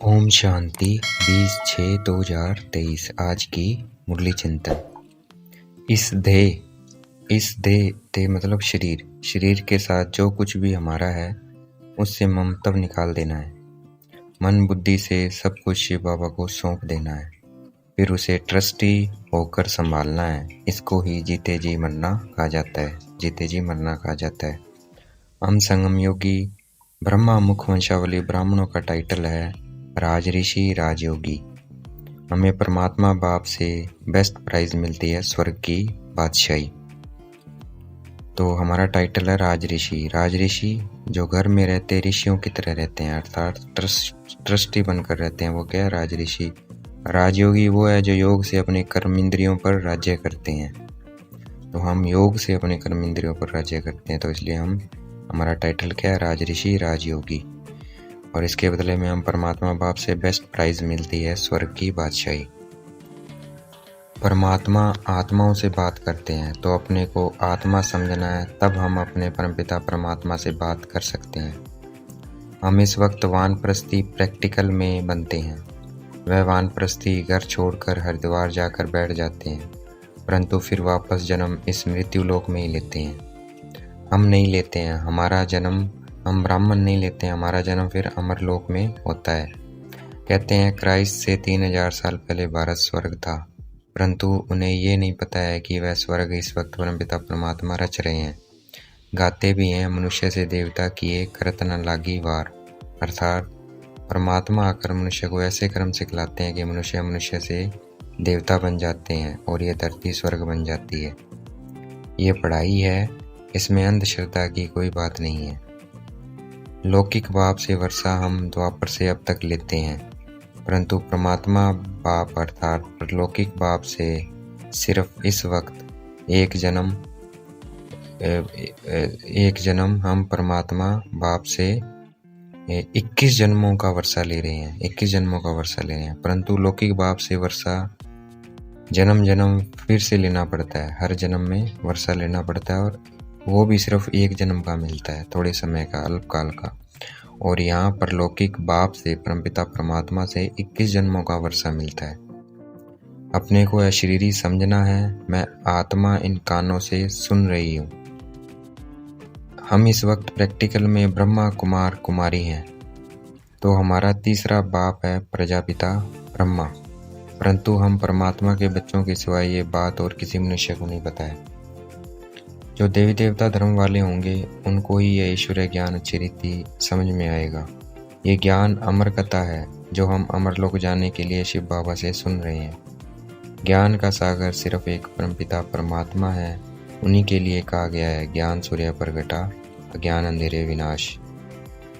ओम शांति 20/6/2023। आज की मुरली चिंतन। इस देह मतलब शरीर के साथ जो कुछ भी हमारा है उससे ममत्व निकाल देना है। मन बुद्धि से सब कुछ शिव बाबा को सौंप देना है, फिर उसे ट्रस्टी होकर संभालना है। इसको ही जीते जी मरना कहा जाता है। हम संगम योगी ब्रह्मा मुख वंशावली ब्राह्मणों का टाइटल है राज ऋषि राजयोगी। हमें परमात्मा बाप से बेस्ट प्राइज मिलती है, स्वर्ग की बादशाही। तो हमारा टाइटल है राज ऋषि जो घर में रहते ऋषियों की तरह रहते हैं, अर्थात ट्रस्टी बनकर रहते हैं, वो क्या है? राज ऋषि। राजयोगी वो है जो योग से अपने कर्म इंद्रियों पर राज्य करते हैं। तो हम योग से अपने कर्म इंद्रियों पर राज्य करते हैं, तो इसलिए हमारा टाइटल क्या है? राज ऋषि राजयोगी। और इसके बदले में हम परमात्मा बाप से बेस्ट प्राइज मिलती है, स्वर्ग की बादशाही। परमात्मा आत्माओं से बात करते हैं, तो अपने को आत्मा समझना है, तब हम अपने परमपिता परमात्मा से बात कर सकते हैं। हम इस वक्त वानप्रस्थी प्रैक्टिकल में बनते हैं। वह वानप्रस्थी घर छोड़कर हरिद्वार जाकर बैठ जाते हैं, परंतु फिर वापस जन्म इस मृत्यु लोक में ही लेते हैं। हम नहीं लेते हैं हमारा जन्म, हम ब्राह्मण नहीं लेते हैं, हमारा जन्म फिर अमर लोक में होता है। कहते हैं क्राइस्ट से 3000 साल पहले भारत स्वर्ग था, परंतु उन्हें ये नहीं पता है कि वह स्वर्ग इस वक्त परमपिता परमात्मा रच रहे हैं। गाते भी हैं मनुष्य से देवता किए करत न लागी वार, अर्थात परमात्मा आकर मनुष्य को ऐसे कर्म सिखलाते हैं कि मनुष्य से देवता बन जाते हैं और ये धरती स्वर्ग बन जाती है। ये पढ़ाई है, इसमें अंधश्रद्धा की कोई बात नहीं है। लौकिक बाप से वर्षा हम द्वापर से अब तक लेते हैं, परंतु परमात्मा बाप अर्थात परलौकिक बाप से सिर्फ इस वक्त एक जन्म हम परमात्मा बाप से 21 जन्मों का वर्षा ले रहे हैं, परंतु लौकिक बाप से वर्षा जन्म फिर से लेना पड़ता है। हर जन्म में वर्षा लेना पड़ता है, और वो भी सिर्फ एक जन्म का मिलता है, थोड़े समय का, अल्पकाल का। और यहाँ पर लौकिक बाप से परमपिता परमात्मा से 21 जन्मों का वर्षा मिलता है। अपने को अशरीरी समझना है, मैं आत्मा इन कानों से सुन रही हूँ। हम इस वक्त प्रैक्टिकल में ब्रह्मा कुमार कुमारी हैं, तो हमारा तीसरा बाप है प्रजापिता ब्रह्मा, परंतु हम परमात्मा के बच्चों के सिवाय ये बात और किसी मनुष्य को नहीं पता है। जो देवी देवता धर्म वाले होंगे उनको ही यह ईश्वरीय ज्ञान अच्छी रीति समझ में आएगा। ये ज्ञान अमर कथा है जो हम अमर लोक जाने के लिए शिव बाबा से सुन रहे हैं। ज्ञान का सागर सिर्फ एक परमपिता परमात्मा है, उन्हीं के लिए कहा गया है ज्ञान सूर्य प्रगटा अज्ञान अंधेरे विनाश।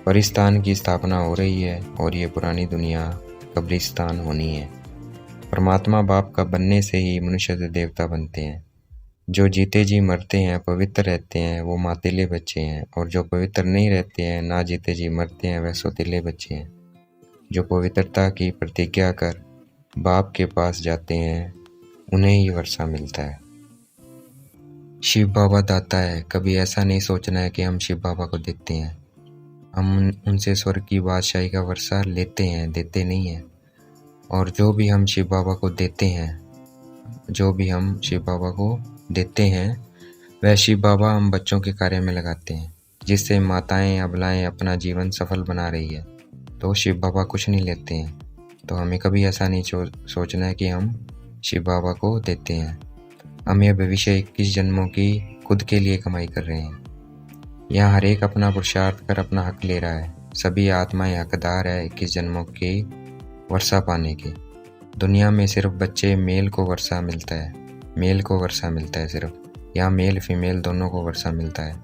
परिस्तान की स्थापना हो रही है और ये पुरानी दुनिया कब्रिस्तान होनी है। परमात्मा बाप का बनने से ही मनुष्य से देवता बनते हैं। जो जीते जी मरते हैं, पवित्र रहते हैं, वो मातीले बच्चे हैं, और जो पवित्र नहीं रहते हैं, ना जीते जी मरते हैं, वह सौतीले बच्चे हैं। जो पवित्रता की प्रतिज्ञा कर बाप के पास जाते हैं, उन्हें ही वर्षा मिलता है। शिव बाबा दाता है, कभी ऐसा नहीं सोचना है कि हम शिव बाबा को देते हैं। हम उनसे स्वर्ग की बादशाही का वर्षा लेते हैं, देते नहीं हैं। और जो भी हम शिव बाबा को देते हैं वह शिव बाबा हम बच्चों के कार्य में लगाते हैं, जिससे माताएं अबलाएं अपना जीवन सफल बना रही है। तो शिव बाबा कुछ नहीं लेते हैं, तो हमें कभी ऐसा नहीं सोचना है कि हम शिव बाबा को देते हैं। हम यह भविष्य 21 जन्मों की खुद के लिए कमाई कर रहे हैं। यहाँ हर एक अपना पुरुषार्थ कर अपना हक ले रहा है। सभी आत्माएं हकदार है 21 जन्मों की वर्षा पाने के। दुनिया में सिर्फ बच्चे मेल को वर्षा मिलता है सिर्फ। यहाँ मेल फीमेल दोनों को वर्षा मिलता है।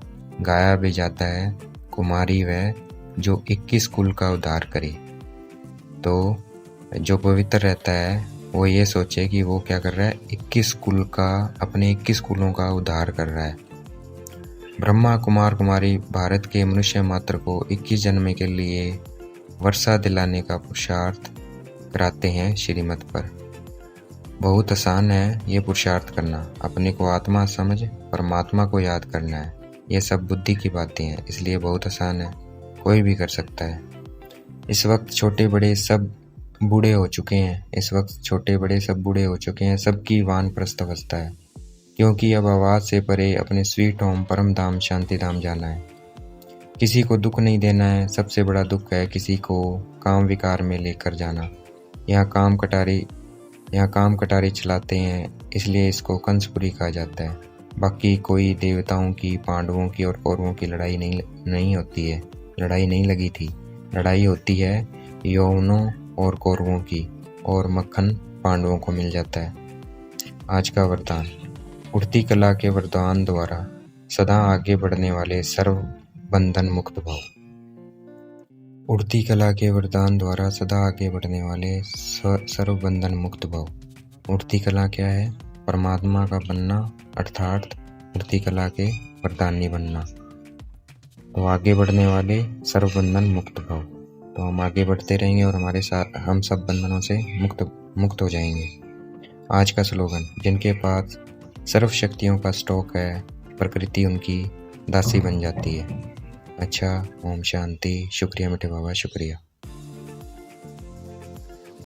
गाया भी जाता है कुमारी वह जो 21 कुल का उद्धार करे। तो जो पवित्र रहता है वो ये सोचे कि वो क्या कर रहा है, अपने 21 कुलों का उद्धार कर रहा है। ब्रह्मा कुमार कुमारी भारत के मनुष्य मात्र को 21 जन्म के लिए वर्षा दिलाने का पुरुषार्थ कराते हैं श्रीमत पर। बहुत आसान है ये पुरुषार्थ करना। अपने को आत्मा समझ परमात्मा को याद करना है। ये सब बुद्धि की बातें हैं, इसलिए बहुत आसान है, कोई भी कर सकता है। इस वक्त छोटे बड़े सब बूढ़े हो चुके हैं। इस वक्त छोटे बड़े सब बूढ़े हो चुके हैं। सबकी वानप्रस्थ अवस्था है, क्योंकि अब आवाज से परे अपने स्वीट होम परम धाम शांति धाम जाना है। किसी को दुख नहीं देना है। सबसे बड़ा दुख है किसी को काम विकार में लेकर जाना। यहाँ काम कटारी चलाते हैं, इसलिए इसको कंसपुरी कहा जाता है। बाकी कोई देवताओं की, पांडवों की और कौरवों की लड़ाई नहीं होती है। लड़ाई नहीं लगी थी। लड़ाई होती है यौवनों और कौरवों की, और मक्खन पांडवों को मिल जाता है। आज का वरदान। उड़ती कला के वरदान द्वारा सदा आगे बढ़ने वाले सर्व बंधन मुक्त भव। उड़ती कला के वरदान द्वारा सदा आगे बढ़ने वाले सर्व बंधन मुक्त भव। उड़ती कला क्या है? परमात्मा का बनना, अर्थात उड़ती कला के वरदानी बनना। तो आगे बढ़ने वाले सर्व बंधन मुक्त भव। तो हम आगे बढ़ते रहेंगे और हमारे साथ हम सब बंधनों से मुक्त हो जाएंगे। आज का स्लोगन। जिनके पास सर्व शक्तियों का स्टॉक है, प्रकृति उनकी दासी बन जाती है। अच्छा, ओम शांति। शुक्रिया मीठे बाबा, शुक्रिया।